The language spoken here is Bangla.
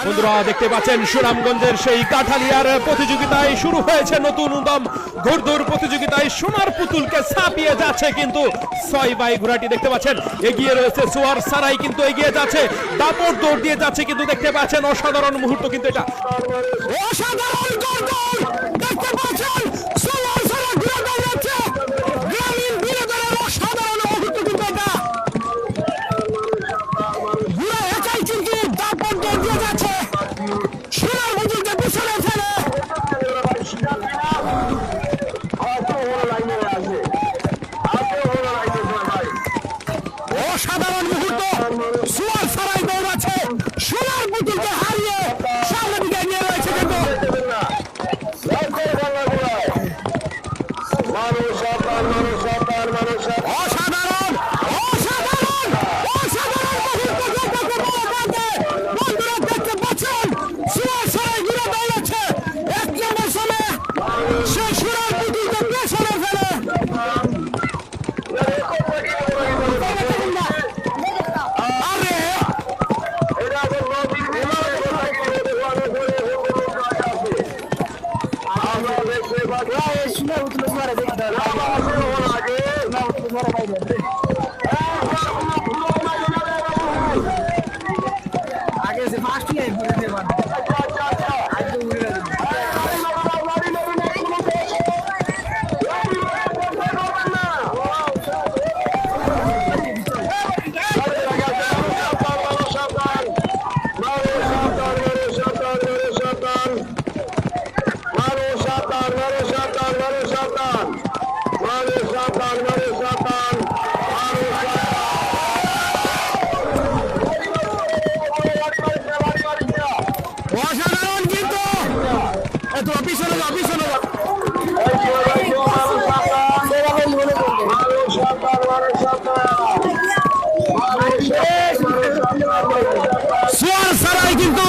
বন্ধুরা দেখতে পাচ্ছেন সুনামগঞ্জের সেই কাঠালিয়ার প্রতিযোগিতায় শুরু হয়েছে নতুন উদ্যম ঘোড়দৌড় প্রতিযোগিতায় সোনার পুতুলকে ছাপিয়ে যাচ্ছে কিন্তু 6 বাই ঘোড়াটি দেখতে পাচ্ছেন এগিয়ে রয়েছে সোয়ার সারাই কিন্তু এগিয়ে যাচ্ছে দাপট দৌড় দিয়ে যাচ্ছে কিন্তু দেখতে পাচ্ছেন অসাধারণ মুহূর্ত কিন্তু এটা অসাধারণ ঘোড়দৌড় দেখতে পাচ্ছেন সোয়ার সারাই ঘুরে দাঁড়িয়েছে গ্রামীণ বিনোদনের অসাধারণ মুহূর্ত কিন্তু এটা ঘুরে একাই কিন্তু দাপট দৌড় দিয়ে যাচ্ছে সোনার পুতুলকে পিছনে ফেলে অসাধারণ মুহূর্ত সোয়ার সারাই দৌড়াচ্ছে সোনার পুতুলকে হারিয়ে সামনের দিকে এগিয়ে রয়েছে কিন্তু অসাধারণ অসাধারণ অসাধারণ বন্ধুরা দেখতে পাচ্ছেন সোয়ার সারাই ঘুরে দাঁড়িয়েছে 1 নম্বর সময়ে সে সোনার পুতুলকে পেছনে ফেলে आगे से फास्ट ही है অসাধারণ কিন্তু এত পিছনে যাও পিছনে যাও সোয়ার সারাই কিন্তু